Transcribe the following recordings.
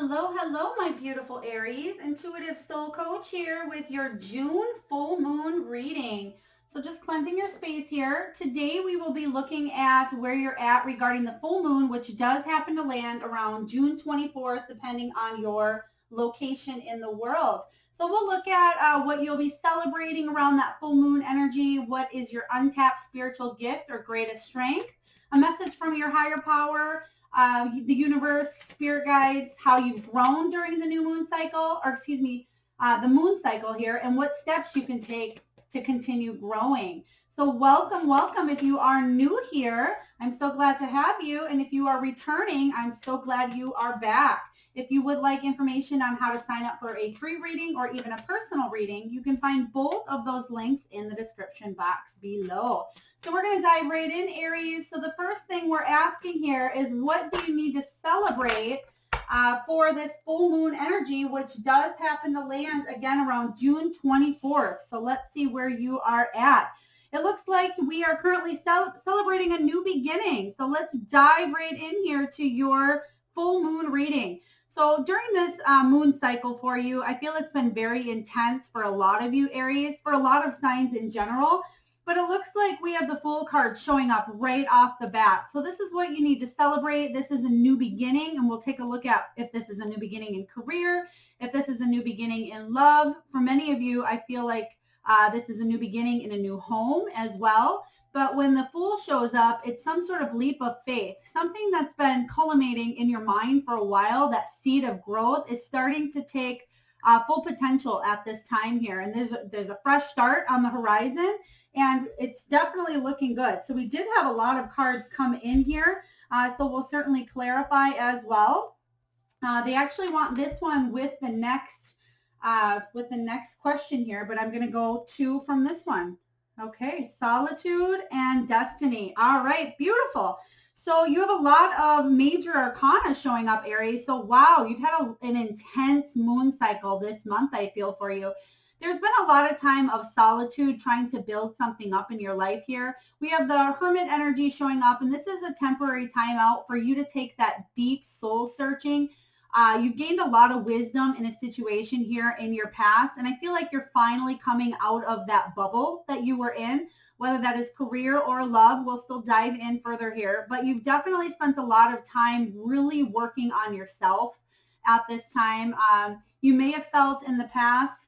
Hello, hello, my beautiful Aries. Intuitive Soul Coach here with your June full moon reading. So just cleansing your space here. Today we will be looking at where you're at regarding the full moon, which does happen to land around June 24th, depending on your location in the world. So we'll look at what you'll be celebrating around that full moon energy. What is your untapped spiritual gift or greatest strength? A message from your higher power, the universe, spirit guides, how you've grown during the new moon cycle, or excuse me, the moon cycle here, and what steps you can take to continue growing. So welcome, welcome. If you are new here, I'm so glad to have you. And if you are returning, I'm so glad you are back. If you would like information on how to sign up for a free reading or even a personal reading, you can find both of those links in the description box below. So we're going to dive right in, Aries. So the first thing we're asking here is, what do you need to celebrate for this full moon energy, which does happen to land again around June 24th. So let's see where you are at. It looks like we are currently celebrating a new beginning. So let's dive right in here to your full moon reading. So during this moon cycle for you, I feel it's been very intense for a lot of you, Aries, for a lot of signs in general. But it looks like we have the Fool card showing up right off the bat. So this is what you need to celebrate. This is a new beginning, and we'll take a look at if this is a new beginning in career, if this is a new beginning in love. For many of you, I feel like this is a new beginning in a new home as well. But when the Fool shows up, it's some sort of leap of faith, something that's been culminating in your mind for a while. That seed of growth is starting to take full potential at this time here. And there's a fresh start on the horizon, and it's definitely looking good. So we did have a lot of cards come in here. So we'll certainly clarify as well. They actually want this one with the next question here, but I'm going to go two from this one. Okay, solitude and destiny. All right, beautiful. So you have a lot of major arcana showing up, Aries. So wow, you've had an intense moon cycle this month, I feel, for you. There's been a lot of time of solitude trying to build something up in your life here. We have the Hermit energy showing up, and this is a temporary timeout for you to take that deep soul searching. You've gained a lot of wisdom in a situation here in your past, and I feel like you're finally coming out of that bubble that you were in, whether that is career or love. We'll still dive in further here, but you've definitely spent a lot of time really working on yourself at this time. You may have felt in the past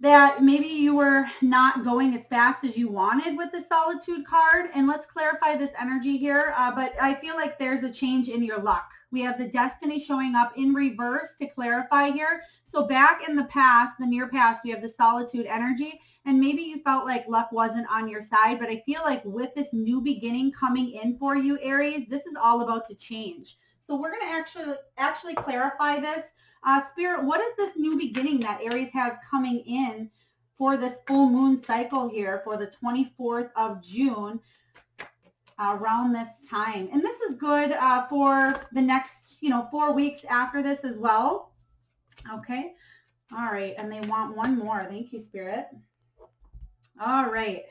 that maybe you were not going as fast as you wanted with the solitude card. And let's clarify this energy here. But I feel like there's a change in your luck. We have the destiny showing up in reverse to clarify here. So back in the past, the near past, we have the solitude energy. And maybe you felt like luck wasn't on your side. But I feel like with this new beginning coming in for you, Aries, this is all about to change. So we're going to actually clarify this. Spirit, what is this new beginning that Aries has coming in for this full moon cycle here for the 24th of June around this time? And this is good for the next, 4 weeks after this as well. Okay. All right. And they want one more. Thank you, Spirit. All right.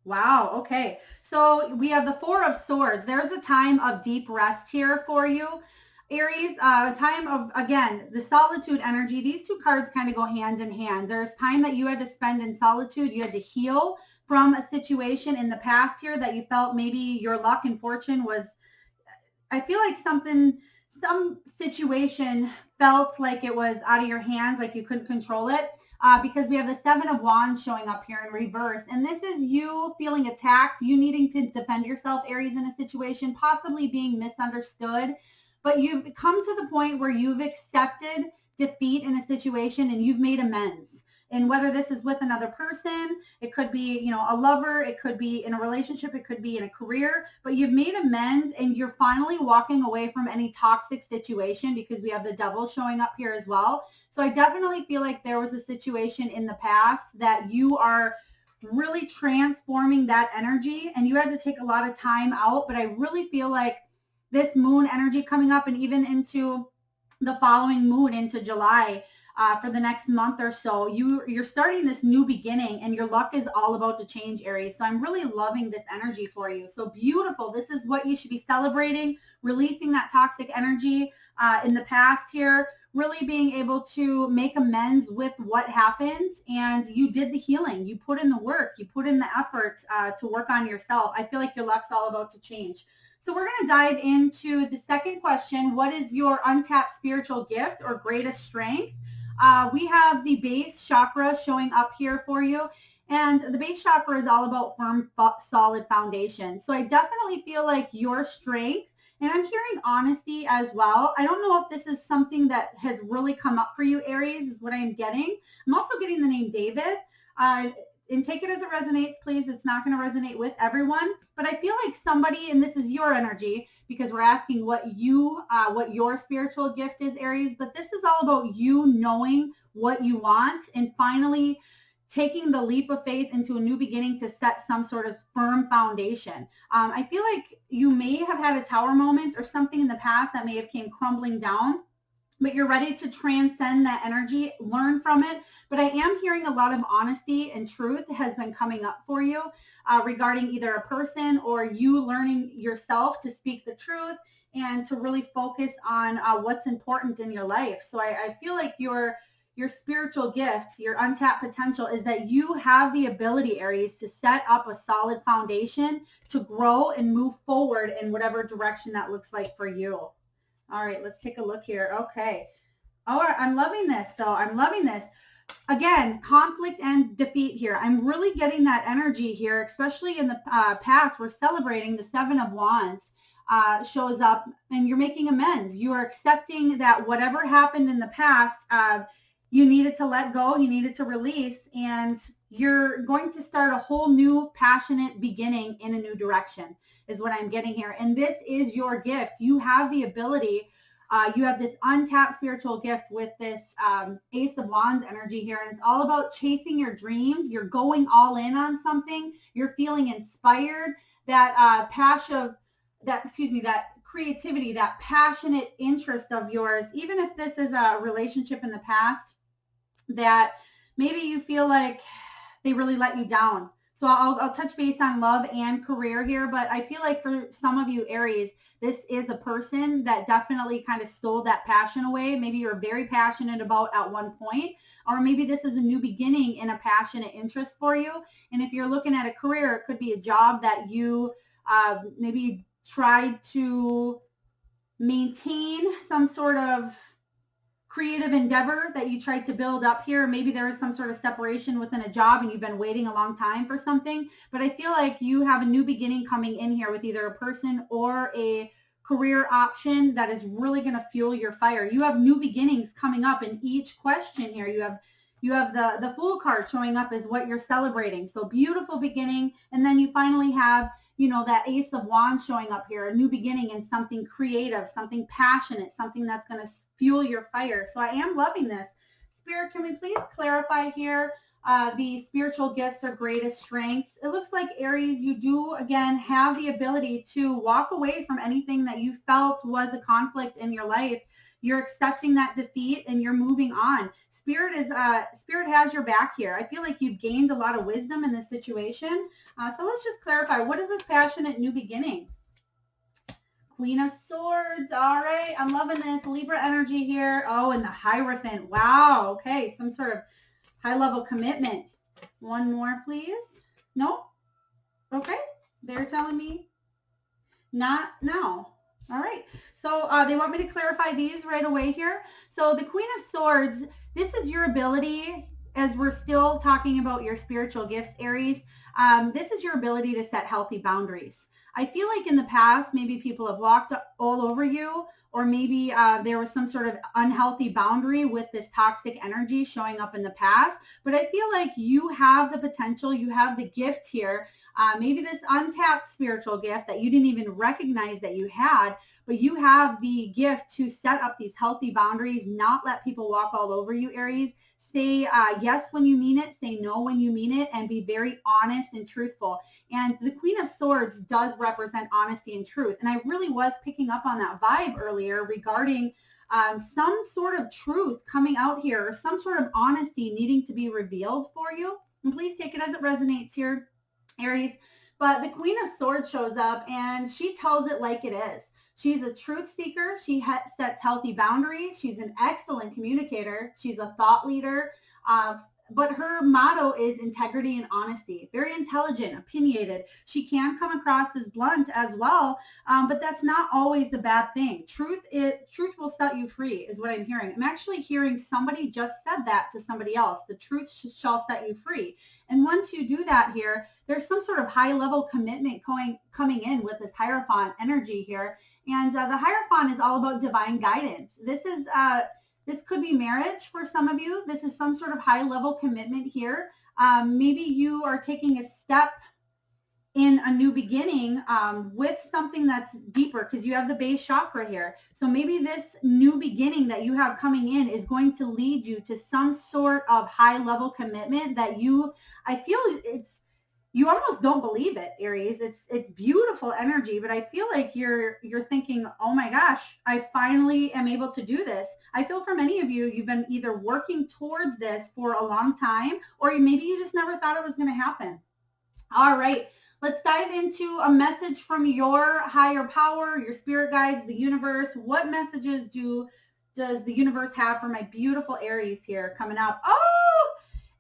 Wow. Okay. So we have the Four of Swords. There's a time of deep rest here for you, Aries. A time of, again, the solitude energy. These two cards kind of go hand in hand. There's time that you had to spend in solitude. You had to heal from a situation in the past here that you felt maybe your luck and fortune was, I feel like some situation felt like it was out of your hands, like you couldn't control it. Because we have the Seven of Wands showing up here in reverse. And this is you feeling attacked, you needing to defend yourself, Aries, in a situation, possibly being misunderstood. But you've come to the point where you've accepted defeat in a situation and you've made amends. And whether this is with another person, it could be, a lover, it could be in a relationship, it could be in a career, but you've made amends and you're finally walking away from any toxic situation because we have the Devil showing up here as well. So I definitely feel like there was a situation in the past that you are really transforming that energy, and you had to take a lot of time out. But I really feel like this moon energy coming up and even into the following moon into July, for the next month or so. You're starting this new beginning, and your luck is all about to change, Aries. So I'm really loving this energy for you. So beautiful. This is what you should be celebrating, releasing that toxic energy in the past here, really being able to make amends with what happened. And you did the healing. You put in the work. You put in the effort to work on yourself. I feel like your luck's all about to change. So we're going to dive into the second question. What is your untapped spiritual gift or greatest strength? We have the base chakra showing up here for you. And the base chakra is all about firm, solid foundation. So I definitely feel like your strength, and I'm hearing honesty as well. I don't know if this is something that has really come up for you, Aries, is what I'm getting. I'm also getting the name David. And take it as it resonates, please. It's not going to resonate with everyone, but I feel like somebody, and this is your energy because we're asking what your spiritual gift is, Aries, but this is all about you knowing what you want and finally taking the leap of faith into a new beginning to set some sort of firm foundation. I feel like you may have had a tower moment or something in the past that may have came crumbling down, but you're ready to transcend that energy, learn from it. But I am hearing a lot of honesty and truth has been coming up for you regarding either a person or you learning yourself to speak the truth and to really focus on what's important in your life. So I feel like your spiritual gift, your untapped potential is that you have the ability, Aries, to set up a solid foundation to grow and move forward in whatever direction that looks like for you. All right, let's take a look here. Okay. All right, I'm loving this though. I'm loving this. Again, conflict and defeat here. I'm really getting that energy here, especially in the past. We're celebrating the Seven of Wands shows up and you're making amends. You are accepting that whatever happened in the past, you needed to let go, you needed to release, and you're going to start a whole new passionate beginning in a new direction is what I'm getting here. And this is your gift. You have the ability. You have this untapped spiritual gift with this Ace of Wands energy here. And it's all about chasing your dreams. You're going all in on something. You're feeling inspired. That that creativity, that passionate interest of yours, even if this is a relationship in the past that maybe you feel like they really let you down. So I'll touch base on love and career here, but I feel like for some of you, Aries, this is a person that definitely kind of stole that passion away. Maybe you're very passionate about at one point, or maybe this is a new beginning in a passionate interest for you. And if you're looking at a career, it could be a job that you maybe tried to maintain some sort of creative endeavor that you tried to build up here. Maybe there is some sort of separation within a job and you've been waiting a long time for something, but I feel like you have a new beginning coming in here with either a person or a career option that is really going to fuel your fire. You have new beginnings coming up in each question here. You have the Fool card showing up as what you're celebrating. So beautiful beginning. And then you finally have, that Ace of Wands showing up here, a new beginning in something creative, something passionate, something that's going to fuel your fire. So I am loving this. Spirit, can we please clarify here the spiritual gifts or greatest strengths? It looks like, Aries, you do, again, have the ability to walk away from anything that you felt was a conflict in your life. You're accepting that defeat and you're moving on. Spirit has your back here. I feel like you've gained a lot of wisdom in this situation. So let's just clarify. What is this passionate new beginning? Queen of Swords. All right. I'm loving this. Libra energy here. Oh, and the Hierophant. Wow. Okay. Some sort of high level commitment. One more, please. No? Okay. They're telling me not now. All right. So they want me to clarify these right away here. So the Queen of Swords, this is your ability, as we're still talking about your spiritual gifts, Aries. This is your ability to set healthy boundaries. I feel like in the past, maybe people have walked all over you, or maybe there was some sort of unhealthy boundary with this toxic energy showing up in the past. But I feel like you have the potential, you have the gift here. Maybe this untapped spiritual gift that you didn't even recognize that you had, but you have the gift to set up these healthy boundaries, not let people walk all over you, Aries. Say yes when you mean it, say no when you mean it, and be very honest and truthful. And the Queen of Swords does represent honesty and truth. And I really was picking up on that vibe earlier regarding some sort of truth coming out here, or some sort of honesty needing to be revealed for you. And please take it as it resonates here, Aries. But the Queen of Swords shows up and she tells it like it is. She's a truth seeker. She sets healthy boundaries. She's an excellent communicator. She's a thought leader. But her motto is integrity and honesty. Very intelligent, opinionated. She can come across as blunt as well, but that's not always the bad thing. Truth will set you free is what I'm hearing. I'm actually hearing somebody just said that to somebody else. The truth shall set you free. And once you do that here, there's some sort of high level commitment coming in with this Hierophant energy here. And the Hierophant is all about divine guidance. This could be marriage for some of you. This is some sort of high level commitment here. Maybe you are taking a step in a new beginning with something that's deeper, because you have the base chakra here. So maybe this new beginning that you have coming in is going to lead you to some sort of high level commitment that I feel you almost don't believe it, Aries. It's beautiful energy, but I feel like you're thinking, oh my gosh, I finally am able to do this. I feel for many of you, you've been either working towards this for a long time, or maybe you just never thought it was going to happen. All right, let's dive into a message from your higher power, your spirit guides, the universe. What messages does the universe have for my beautiful Aries here coming up? Oh,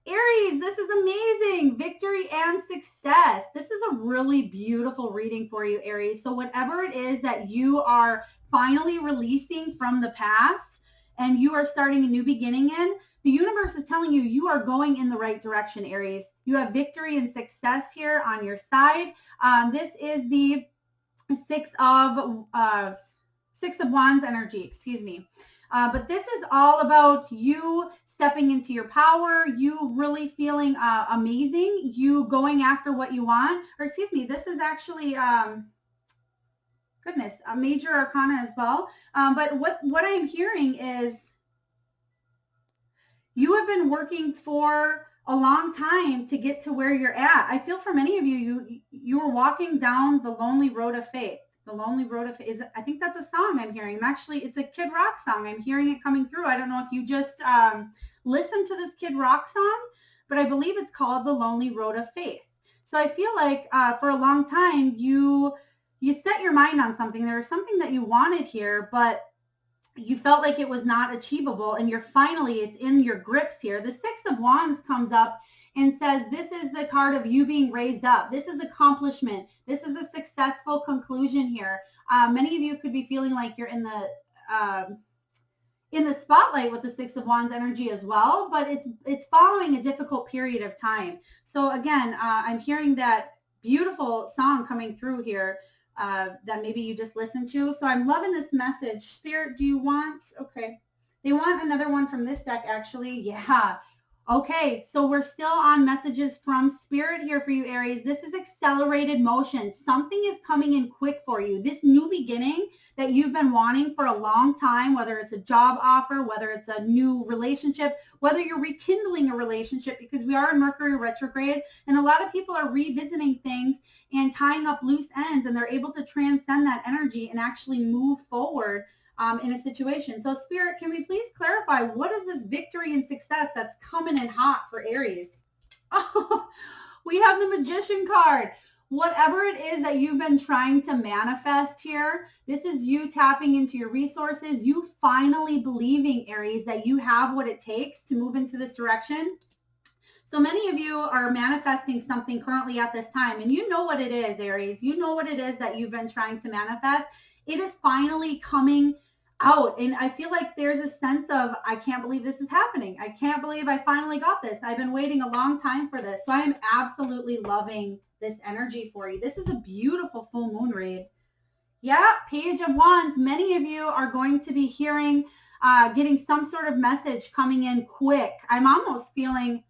Aries, this is amazing. Victory and success. This is a really beautiful reading for you, Aries. So whatever it is that you are finally releasing from the past and you are starting a new beginning in, the universe is telling you you are going in the right direction, Aries. You have victory and success here on your side. This is the Six of Wands energy, excuse me. But this is all about you stepping into your power, you really feeling amazing, you going after what you want. Or excuse me, this is actually, goodness, a major arcana as well. But what I'm hearing is you have been working for a long time to get to where you're at. I feel for many of you are walking down the lonely road of faith. The Lonely Road of is, I think that's a song I'm hearing. It's a Kid Rock song. I'm hearing it coming through. I don't know if you just listened to this Kid Rock song, but I believe it's called The Lonely Road of Faith. So I feel like for a long time, you set your mind on something. There was something that you wanted here, but you felt like it was not achievable, and it's in your grips here. The Six of Wands comes up and says, this is the card of you being raised up. This is accomplishment. This is a successful conclusion here. Many of you could be feeling like you're in the spotlight with the Six of Wands energy as well, but it's following a difficult period of time. So again, I'm hearing that beautiful song coming through here that maybe you just listened to. So I'm loving this message. Spirit, do you want, okay. They want another one from this deck, actually. Yeah. Okay, so we're still on messages from Spirit here for you, Aries. This is accelerated motion. Something is coming in quick for you. This new beginning that you've been wanting for a long time, whether it's a job offer, whether it's a new relationship, whether you're rekindling a relationship, because we are in Mercury retrograde, and a lot of people are revisiting things and tying up loose ends, and they're able to transcend that energy and actually move forward in a situation. So Spirit, can we please clarify, what is this victory and success that's coming in hot for Aries? Oh, we have the Magician card. Whatever it is that you've been trying to manifest here, this is you tapping into your resources, you finally believing, Aries, that you have what it takes to move into this direction. So many of you are manifesting something currently at this time, and you know what it is, Aries. You know what it is that you've been trying to manifest. It is finally coming out. And I feel like there's a sense of, I can't believe this is happening. I can't believe I finally got this. I've been waiting a long time for this. So I am absolutely loving this energy for you. This is a beautiful full moon read. Yeah, Page of Wands. Many of you are going to be hearing, getting some sort of message coming in quick. I'm almost feeling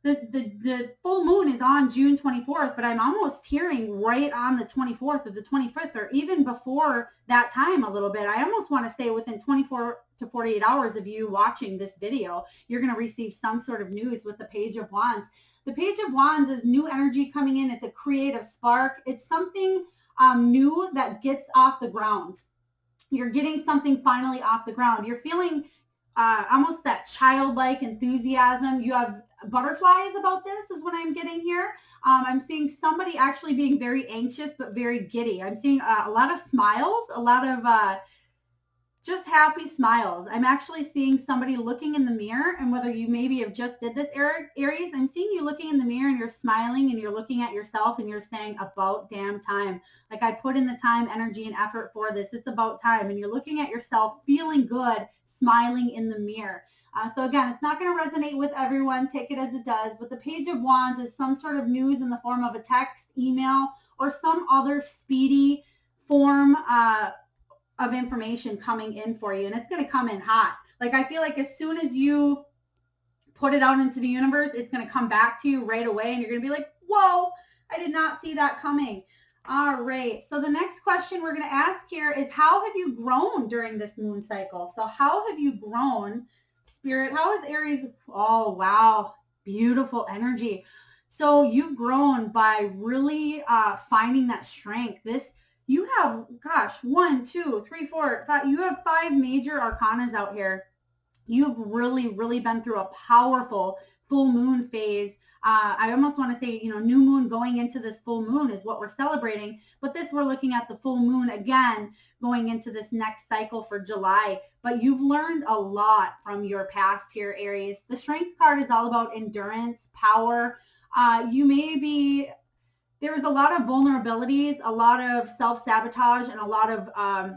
the full moon is on June 24th, but I'm almost hearing right on the 24th or the 25th, or even before that time a little bit. I almost want to say within 24 to 48 hours of you watching this video, you're going to receive some sort of news with the Page of Wands. The Page of Wands is new energy coming in. It's a creative spark. It's something new that gets off the ground. You're getting something finally off the ground. You're feeling almost that childlike enthusiasm. You have butterflies about this is what I'm getting here. I'm seeing somebody actually being very anxious but very giddy. I'm seeing a lot of smiles, a lot of just happy smiles. I'm actually seeing somebody looking in the mirror, and whether you maybe have just did this, Aries, I'm seeing you looking in the mirror and you're smiling and you're looking at yourself and you're saying, about damn time. Like, I put in the time, energy, and effort for this. It's about time. And you're looking at yourself, feeling good, smiling in the mirror. So again, it's not going to resonate with everyone. Take it as it does. But the Page of Wands is some sort of news in the form of a text, email, or some other speedy form of information coming in for you, and it's going to come in hot. Like, I feel like as soon as you put it out into the universe, it's going to come back to you right away, and you're going to be like, whoa, I did not see that coming. All right, so the next question we're going to ask here is, how have you grown during this moon cycle? So how have you grown, Spirit? How is Aries? Oh, wow, beautiful energy. So you've grown by really finding that strength. You have, gosh, 1, 2, 3, 4, 5. You have 5 major arcanas out here. You've really, really been through a powerful full moon phase. I almost want to say, new moon going into this full moon is what we're celebrating. But this, we're looking at the full moon again going into this next cycle for July. But you've learned a lot from your past here, Aries. The Strength card is all about endurance, power. There was a lot of vulnerabilities, a lot of self-sabotage, and a lot of, I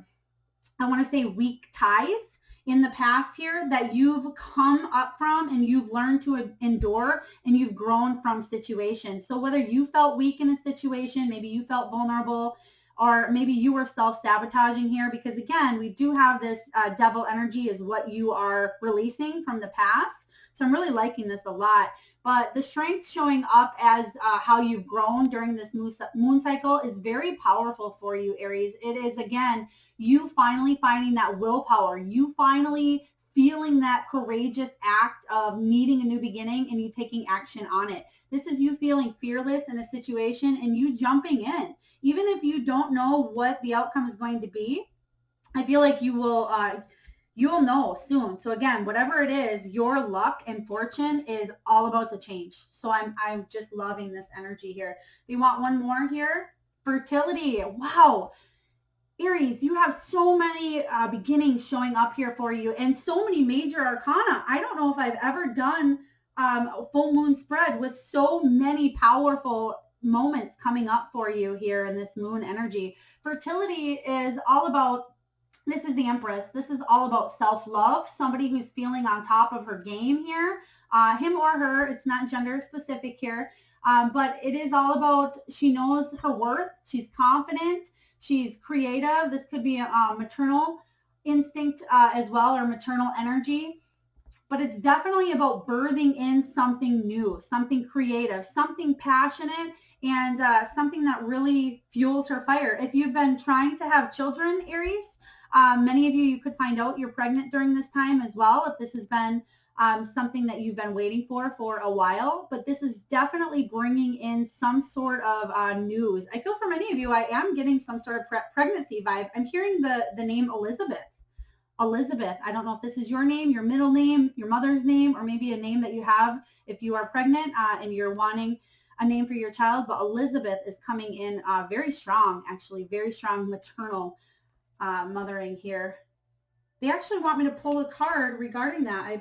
want to say, weak ties in the past here that you've come up from and you've learned to endure, and you've grown from situations. So whether you felt weak in a situation, maybe you felt vulnerable, or maybe you were self-sabotaging here, because again, we do have this devil energy is what you are releasing from the past. So I'm really liking this a lot. But the strength showing up as how you've grown during this moon cycle is very powerful for you, Aries. It is, again, you finally finding that willpower. You finally feeling that courageous act of needing a new beginning and you taking action on it. This is you feeling fearless in a situation and you jumping in. Even if you don't know what the outcome is going to be, I feel like you will... you'll know soon. So again, whatever it is, your luck and fortune is all about to change. So I'm just loving this energy here. We want one more here. Fertility. Wow. Aries, you have so many beginnings showing up here for you and so many major arcana. I don't know if I've ever done a full moon spread with so many powerful moments coming up for you here in this moon energy. Fertility is all about... This is the Empress. This is all about self-love, somebody who's feeling on top of her game here, him or her. It's not gender specific here, but it is all about she knows her worth. She's confident. She's creative. This could be a maternal instinct as well, or maternal energy. But it's definitely about birthing in something new, something creative, something passionate, and something that really fuels her fire. If you've been trying to have children, Aries, many of you could find out you're pregnant during this time as well, if this has been something that you've been waiting for a while. But this is definitely bringing in some sort of news. I feel for many of you, I am getting some sort of pregnancy vibe. I'm hearing the name Elizabeth. Elizabeth. I don't know if this is your name, your middle name, your mother's name, or maybe a name that you have if you are pregnant and you're wanting a name for your child. But Elizabeth is coming in very strong, actually, very strong maternal mothering here. They actually want me to pull a card regarding that.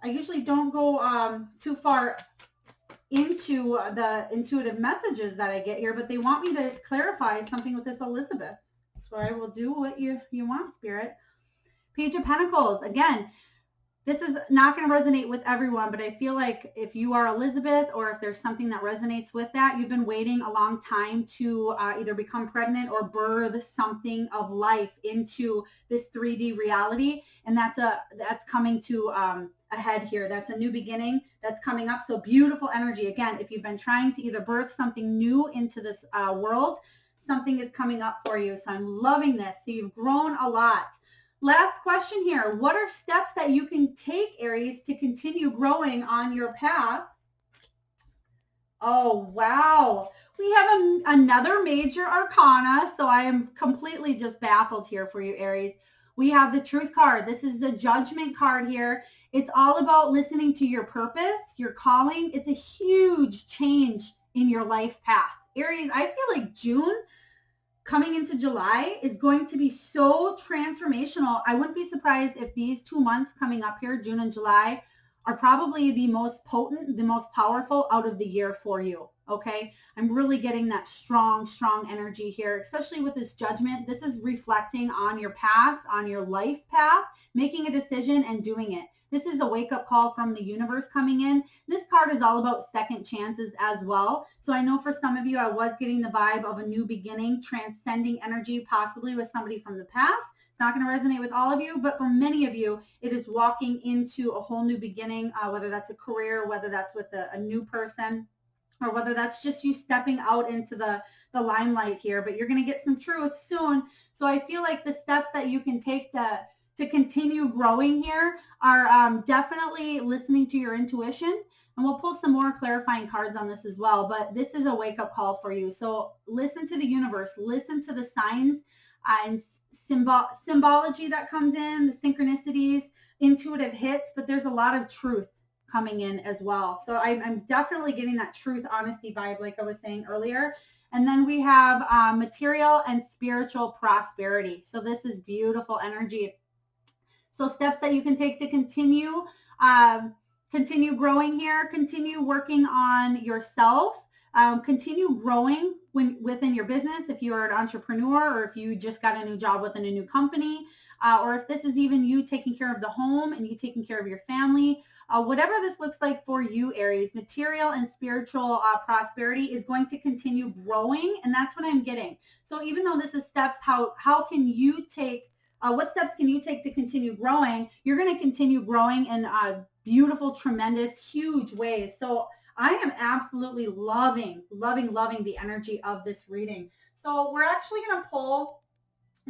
I usually don't go too far into the intuitive messages that I get here, but they want me to clarify something with this Elizabeth. So I will do what you want, Spirit. Page of Pentacles. Again, this is not going to resonate with everyone, but I feel like if you are Elizabeth, or if there's something that resonates with that, you've been waiting a long time to either become pregnant or birth something of life into this 3D reality. And that's coming to a head here. That's a new beginning that's coming up. So beautiful energy. Again, if you've been trying to either birth something new into this world, something is coming up for you. So I'm loving this. So you've grown a lot. Last question here. What are steps that you can take, Aries, to continue growing on your path? Oh, wow. We have another major arcana, so I am completely just baffled here for you, Aries. We have the Truth card. This is the Judgment card here. It's all about listening to your purpose, your calling. It's a huge change in your life path. Aries, I feel like June coming into July is going to be so transformational. I wouldn't be surprised if these 2 months coming up here, June and July, are probably the most potent, the most powerful out of the year for you. Okay. I'm really getting that strong energy here, especially with this Judgment. This is reflecting on your past, on your life path, making a decision and doing it. This is a wake-up call from the universe coming in. This card is all about second chances as well. So I know for some of you, I was getting the vibe of a new beginning, transcending energy, possibly with somebody from the past. It's not going to resonate with all of you, but for many of you, it is walking into a whole new beginning, whether that's a career, whether that's with a new person, or whether that's just you stepping out into the limelight here. But you're going to get some truth soon. So I feel like the steps that you can take to continue growing here are definitely listening to your intuition. And we'll pull some more clarifying cards on this as well. But this is a wake-up call for you. So listen to the universe. Listen to the signs and symbology that comes in, the synchronicities, intuitive hits. But there's a lot of truth coming in as well. So I'm definitely getting that truth, honesty vibe, like I was saying earlier. And then we have material and spiritual prosperity. So this is beautiful energy. So steps that you can take to continue growing here, continue working on yourself, continue growing within your business. If you are an entrepreneur or if you just got a new job within a new company, or if this is even you taking care of the home and you taking care of your family, whatever this looks like for you, Aries, material and spiritual prosperity is going to continue growing. And that's what I'm getting. So even though this is steps, how can you take what steps can you take to continue growing? You're going to continue growing in beautiful, tremendous, huge ways. So I am absolutely loving the energy of this reading. So we're actually going to pull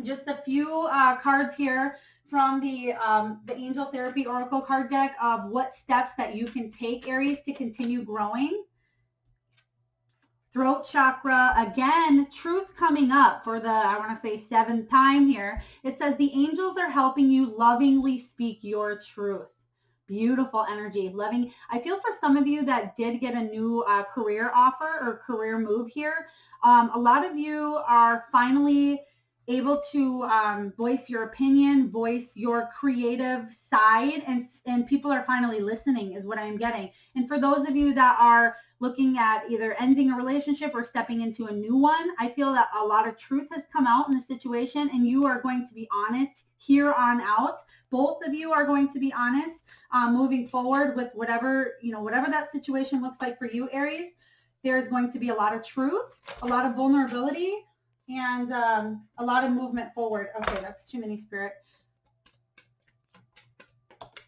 just a few cards here from the Angel Therapy Oracle card deck of what steps that you can take, Aries, to continue growing. Throat chakra, again, truth coming up for the, I want to say 7th time here. It says the angels are helping you lovingly speak your truth. Beautiful energy. Loving. I feel for some of you that did get a new career offer or career move here. A lot of you are finally able to voice your opinion, voice your creative side, and people are finally listening is what I'm getting. And for those of you that are looking at either ending a relationship or stepping into a new one, I feel that a lot of truth has come out in the situation and you are going to be honest here on out. Both of you are going to be honest moving forward with whatever that situation looks like for you, Aries. There's going to be a lot of truth, a lot of vulnerability, and a lot of movement forward. Okay, that's too many, Spirit.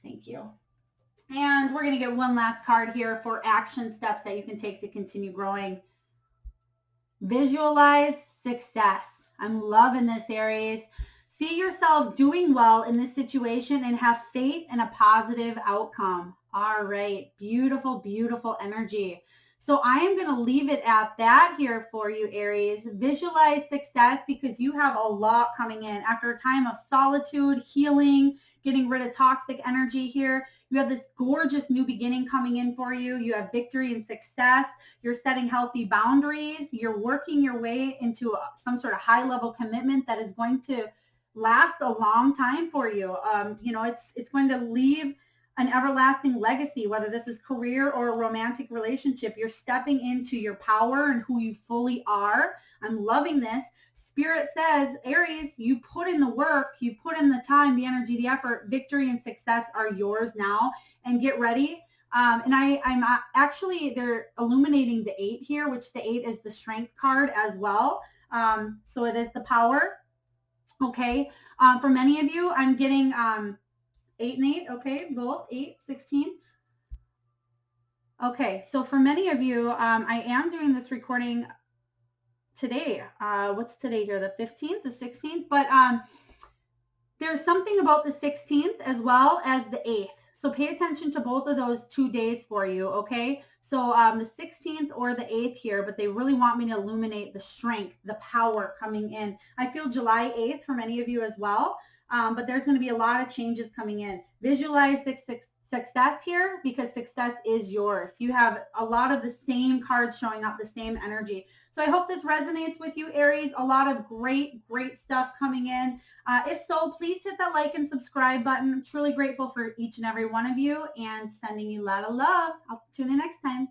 Thank you. And we're going to get one last card here for action steps that you can take to continue growing. Visualize success. I'm loving this, Aries. See yourself doing well in this situation and have faith in a positive outcome. All right. Beautiful, beautiful energy. So I am going to leave it at that here for you, Aries. Visualize success because you have a lot coming in after a time of solitude, healing, getting rid of toxic energy here. You have this gorgeous new beginning coming in for you. You have victory and success. You're setting healthy boundaries. You're working your way into some sort of high-level commitment that is going to last a long time for you. It's going to leave an everlasting legacy, whether this is career or a romantic relationship. You're stepping into your power and who you fully are. I'm loving this. Spirit says, Aries, you put in the work, you put in the time, the energy, the effort. Victory and success are yours now. And get ready. And I'm actually, they're illuminating the 8 here, which the 8 is the strength card as well. So it is the power. Okay. For many of you, I'm getting 8 and 8. Okay. Both 8, 16. Okay. So for many of you, I am doing this recording today. What's today here? The 15th, the 16th. But there's something about the 16th as well as the 8th. So pay attention to both of those 2 days for you. Okay. So the 16th or the 8th here, but they really want me to illuminate the strength, the power coming in. I feel July 8th for many of you as well, but there's going to be a lot of changes coming in. Visualize the success here because success is yours. You have a lot of the same cards showing up, the same energy. So I hope this resonates with you, Aries. A lot of great stuff coming in. If so, please hit that like and subscribe button. I'm truly grateful for each and every one of you and sending you a lot of love. I'll tune in next time.